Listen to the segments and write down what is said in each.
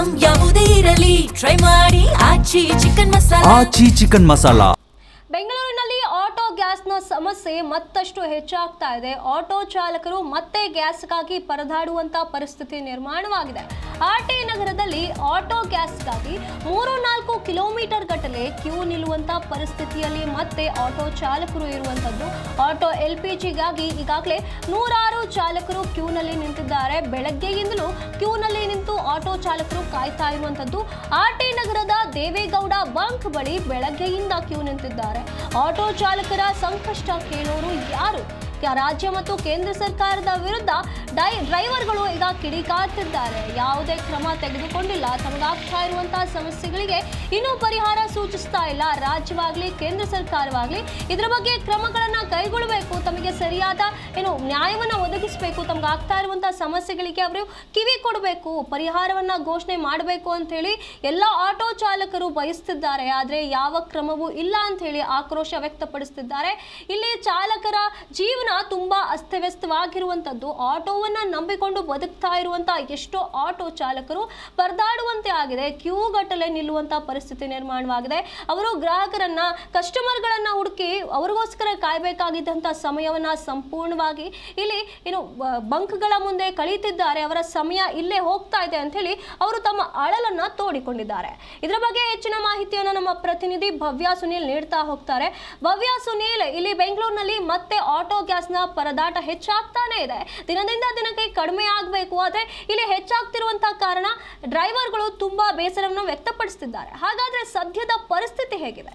Item ಯಾವುದೇ ಇರಲಿ try ಮಾಡಿ ಆಚಿ ಚಿಕನ್ ಮಸಾಲಾ. ಬೆಂಗಳೂರಿನಲ್ಲಿ ಆಟೋ ಗ್ಯಾಸ್ನ ಸಮಸ್ಯೆ ಮತ್ತಷ್ಟು ಹೆಚ್ಚಾಗ್ತಾ ಇದೆ. ಆಟೋ ಚಾಲಕರು ಮತ್ತೆ ಗ್ಯಾಸ್ಗಾಗಿ ಪರದಾಡುವಂತ ಪರಿಸ್ಥಿತಿ ನಿರ್ಮಾಣವಾಗಿದೆ. ಆರ್ಟಿ ನಗರದಲ್ಲಿ ಆಟೋ ಗ್ಯಾಸ್ಗಾಗಿ 3-4 ಕಿಲೋಮೀಟರ್ ಗಟ್ಟಲೆ ಕ್ಯೂ ನಿಲ್ಲುವಂತ ಪರಿಸ್ಥಿತಿಯಲ್ಲಿ ಮತ್ತೆ ಆಟೋ ಚಾಲಕರು ಇರುವಂತದ್ದು. ಆಟೋ LPGಗಾಗಿ ಈಗಾಗಲೇ 100 ಚಾಲಕರು ಕ್ಯೂನಲ್ಲಿ ನಿಂತಿದ್ದಾರೆ. ಬೆಳಗ್ಗೆಯಿಂದಲೂ ಕ್ಯೂನಲ್ಲಿ ನಿಂತು ಆಟೋ ಚಾಲಕರು ಕಾಯ್ತಾ ಇರುವಂತದ್ದು. ಆರ್ಟಿ ನಗರದ ದೇವೇಗೌಡ ಬಂಕ್ ಬಳಿ ಬೆಳಗ್ಗೆಯಿಂದ ಕ್ಯೂ ನಿಂತಿದ್ದಾರೆ. ಆಟೋ ಚಾಲಕರ ಸಂಕಷ್ಟ ಕೇಳೋರು ಯಾರು? ರಾಜ್ಯ ಮತ್ತು ಕೇಂದ್ರ ಸರ್ಕಾರದ ವಿರುದ್ಧ ಡ್ರೈವರ್ಗಳು ಈಗ ಕಿಡಿಕಾರ್ತಿದ್ದಾರೆ. ಯಾವುದೇ ಕ್ರಮ ತೆಗೆದುಕೊಂಡಿಲ್ಲ. ತಮಗಾಗ್ತಾ ಇರುವಂತಹ ಸಮಸ್ಯೆಗಳಿಗೆ ಇನ್ನೂ ಪರಿಹಾರ ಸೂಚಿಸ್ತಾ ಇಲ್ಲ. ರಾಜ್ಯವಾಗಲಿ ಕೇಂದ್ರ ಸರ್ಕಾರವಾಗಲಿ ಇದರ ಬಗ್ಗೆ ಕ್ರಮಗಳನ್ನ ಕೈಗೊಳ್ಳಬೇಕು. ತಮಗೆ ಸರಿಯಾದ ನ್ಯಾಯವನ್ನ ಒದಗಿಸಬೇಕು. ತಮಗಾಗ್ತಾ ಇರುವಂತಹ ಸಮಸ್ಯೆಗಳಿಗೆ ಅವರು ಕಿವಿ ಕೊಡಬೇಕು, ಪರಿಹಾರವನ್ನ ಘೋಷಣೆ ಮಾಡಬೇಕು ಅಂತ ಹೇಳಿ ಎಲ್ಲ ಆಟೋ ಚಾಲಕರು ಬಯಸ್ತಿದ್ದಾರೆ. ಆದ್ರೆ ಯಾವ ಕ್ರಮವೂ ಇಲ್ಲ ಅಂತ ಹೇಳಿ ಆಕ್ರೋಶ ವ್ಯಕ್ತಪಡಿಸುತ್ತಿದ್ದಾರೆ. ಇಲ್ಲಿ ಚಾಲಕರ ಜೀವನ ತುಂಬಾ ಅಸ್ತವ್ಯಸ್ತವಾಗಿರುವಂತದ್ದು. ಆಟೋವನ್ನ ನಂಬಿಕೊಂಡು ಬದುಕ್ತಾ ಇರುವಂತಹ ಎಷ್ಟೋ ಆಟೋ ಚಾಲಕರು ಪರದಾಡುವಂತೆ ಆಗಿದೆ. ಕ್ಯೂ ಗಟ್ಟಲೆ ನಿಲ್ಲುವಂತಹ ಪರಿಸ್ಥಿತಿ ನಿರ್ಮಾಣವಾಗಿದೆ. ಅವರು ಗ್ರಾಹಕರನ್ನ ಕಸ್ಟಮರ್ಗಳನ್ನ ಹುಡುಕಿ ಅವರಿಗೋಸ್ಕರ ಕಾಯಬೇಕಾಗಿದ್ದಂತಹ ಸಮಯವನ್ನ ಸಂಪೂರ್ಣವಾಗಿ ಇಲ್ಲಿ ಬಂಕ್ಗಳ ಮುಂದೆ ಕಳೀತಿದ್ದಾರೆ. ಅವರ ಸಮಯ ಇಲ್ಲೇ ಹೋಗ್ತಾ ಇದೆ ಅಂತ ಹೇಳಿ ಅವರು ತಮ್ಮ ಅಳಲನ್ನ ತೋಡಿಕೊಂಡಿದ್ದಾರೆ. ಇದರ ಬಗ್ಗೆ ಹೆಚ್ಚಿನ ಮಾಹಿತಿಯನ್ನು ನಮ್ಮ ಪ್ರತಿನಿಧಿ ಭವ್ಯ ಸುನೀಲ್ ನೀಡ್ತಾ ಹೋಗ್ತಾರೆ. ಭವ್ಯ ಸುನೀಲ್, ಇಲ್ಲಿ ಬೆಂಗಳೂರಿನಲ್ಲಿ ಮತ್ತೆ ಆಟೋ ಗ್ಯಾಸ್ನ ಪರದಾಟ ಹೆಚ್ಚಾಗ್ತಾನೆ ಇದೆ. ದಿನದಿಂದ ದಿನಕ್ಕೆ ಕಡಿಮೆ ಆಗಬೇಕು, ಆದ್ರೆ ಇಲ್ಲಿ ಹೆಚ್ಚಾಗ್ತಿರುವಂತಹ ಕಾರಣ ಡ್ರೈವರ್ಗಳು ತುಂಬಾ ಬೇಸರವನ್ನು ವ್ಯಕ್ತಪಡಿಸುತ್ತಿದ್ದಾರೆ. ಹಾಗಾದ್ರೆ ಸದ್ಯದ ಪರಿಸ್ಥಿತಿ ಹೇಗಿದೆ?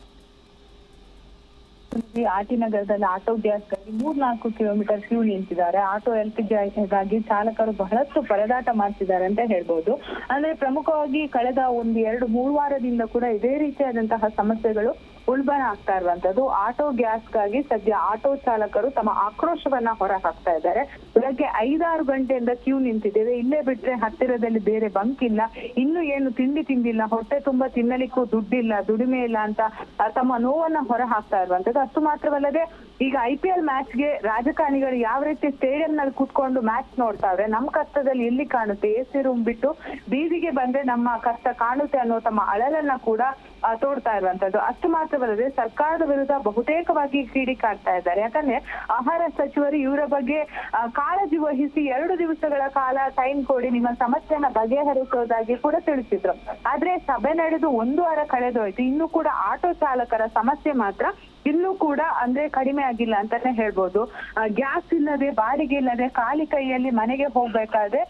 ಆರ್ಟಿ ನಗರದಲ್ಲಿ ಆಟೋ ಗ್ಯಾಸ್ಗಾಗಿ 3-4 ಕಿಲೋಮೀಟರ್ ಕ್ಯೂ ನಿಂತಿದ್ದಾರೆ. ಆಟೋ LPGಗಾಗಿ ಚಾಲಕರು ಬಹಳಷ್ಟು ಪರದಾಟ ಮಾಡ್ತಿದ್ದಾರೆ ಅಂತ ಹೇಳ್ಬೋದು. ಅಂದ್ರೆ ಪ್ರಮುಖವಾಗಿ ಕಳೆದ 1-2-3 ವಾರದಿಂದ ಕೂಡ ಇದೇ ರೀತಿಯಾದಂತಹ ಸಮಸ್ಯೆಗಳು ಉಲ್ಬಣ ಆಗ್ತಾ ಇರುವಂತದ್ದು. ಆಟೋ ಗ್ಯಾಸ್ಗಾಗಿ ಸದ್ಯ ಆಟೋ ಚಾಲಕರು ತಮ್ಮ ಆಕ್ರೋಶವನ್ನ ಹೊರ ಹಾಕ್ತಾ ಇದ್ದಾರೆ. ಬೆಳಗ್ಗೆ 5-6 ಗಂಟೆಯಿಂದ ಕ್ಯೂ ನಿಂತಿದ್ದೇವೆ, ಇಲ್ಲೇ ಬಿಟ್ರೆ ಹತ್ತಿರದಲ್ಲಿ ಬೇರೆ ಬಂಕ್ ಇಲ್ಲ, ಇನ್ನು ಏನು ತಿಂದಿಲ್ಲ, ಹೊಟ್ಟೆ ತುಂಬಾ ತಿನ್ನಲಿಕ್ಕೂ ದುಡ್ಡಿಲ್ಲ, ದುಡಿಮೆ ಇಲ್ಲ ಅಂತ ತಮ್ಮ ನೋವನ್ನ ಹೊರ ಹಾಕ್ತಾ ಇರುವಂತದ್ದು. ಅಷ್ಟು ಮಾತ್ರವಲ್ಲದೆ ಈಗ IPL ಮ್ಯಾಚ್ಗೆ ರಾಜಕಾರಣಿಗಳು ಯಾವ ರೀತಿ ಸ್ಟೇಡಿಯಂ ನಲ್ಲಿ ಕೂತ್ಕೊಂಡು ಮ್ಯಾಚ್ ನೋಡ್ತಾ ಇದ್ರೆ ನಮ್ಮ ಕಷ್ಟದಲ್ಲಿ ಎಲ್ಲಿ ಕಾಣುತ್ತೆ, AC ರೂಮ್ ಬಿಟ್ಟು ಬೀದಿಗೆ ಬಂದ್ರೆ ನಮ್ಮ ಕಷ್ಟ ಕಾಣುತ್ತೆ ಅನ್ನೋ ತಮ್ಮ ಅಳಲನ್ನ ಕೂಡ ತೋಡ್ತಾ ಇರುವಂತದ್ದು. ಅಷ್ಟು ಮಾತ್ರವಲ್ಲದೆ ಸರ್ಕಾರದ ವಿರುದ್ಧ ಬಹುತೇಕವಾಗಿ ಕಿಡಿಕಾಡ್ತಾ ಇದ್ದಾರೆ. ಯಾಕಂದ್ರೆ ಆಹಾರ ಸಚಿವರು ಇವರ ಬಗ್ಗೆ ಕಾಳಜಿ ವಹಿಸಿ 2 ದಿವಸಗಳ ಕಾಲ ಟೈಮ್ ಕೊಡಿ, ನಿಮ್ಮ ಸಮಸ್ಯೆನ ಬಗೆಹರಿಸೋದಾಗಿ ಕೂಡ ತಿಳಿಸಿದ್ರು. ಆದ್ರೆ ಸಭೆ ನಡೆದು 1 ವಾರ ಕಳೆದೋಯ್ತು, ಇನ್ನು ಕೂಡ ಆಟೋ ಚಾಲಕರ ಸಮಸ್ಯೆ ಮಾತ್ರ ಇನ್ನೂ ಕೂಡ ಅಂದ್ರೆ ಕಡಿಮೆ ಆಗಿಲ್ಲ ಅಂತಾನೆ ಹೇಳ್ಬೋದು. ಗ್ಯಾಸ್ ಇಲ್ಲದೆ, ಬಾಡಿಗೆ ಇಲ್ಲದೆ, ಖಾಲಿ ಕೈಯಲ್ಲಿ ಮನೆಗೆ ಹೋಗ್ಬೇಕಾದ್ರೆ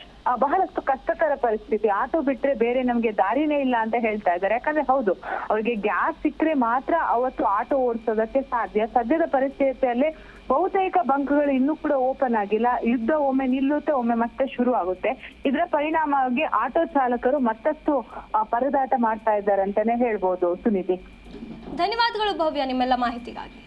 ಬಹಳಷ್ಟು ಕಷ್ಟಕರ ಪರಿಸ್ಥಿತಿ. ಆಟೋ ಬಿಟ್ರೆ ಬೇರೆ ನಮ್ಗೆ ದಾರಿನೇ ಇಲ್ಲ ಅಂತ ಹೇಳ್ತಾ ಇದ್ದಾರೆ. ಯಾಕಂದ್ರೆ ಹೌದು, ಅವ್ರಿಗೆ ಗ್ಯಾಸ್ ಸಿಕ್ಕರೆ ಮಾತ್ರ ಅವತ್ತು ಆಟೋ ಓಡಿಸೋದಕ್ಕೆ ಸಾಧ್ಯ. ಸದ್ಯದ ಪರಿಸ್ಥಿತಿಯಲ್ಲಿ ಬಹುತೇಕ ಬಂಕ್ಗಳು ಇನ್ನೂ ಕೂಡ ಓಪನ್ ಆಗಿಲ್ಲ. ಯುದ್ಧ ಒಮ್ಮೆ ನಿಲ್ಲುತ್ತೆ, ಒಮ್ಮೆ ಮತ್ತೆ ಶುರು ಆಗುತ್ತೆ. ಇದರ ಪರಿಣಾಮವಾಗಿ ಆಟೋ ಚಾಲಕರು ಮತ್ತಷ್ಟು ಪರದಾಟ ಮಾಡ್ತಾ ಇದ್ದಾರೆ ಅಂತಾನೆ ಹೇಳ್ಬೋದು. ಸುನಿಧಿ, ಧನ್ಯವಾದಗಳು ಭವ್ಯ ನಿಮ್ಮೆಲ್ಲ ಮಾಹಿತಿಗಾಗಿ.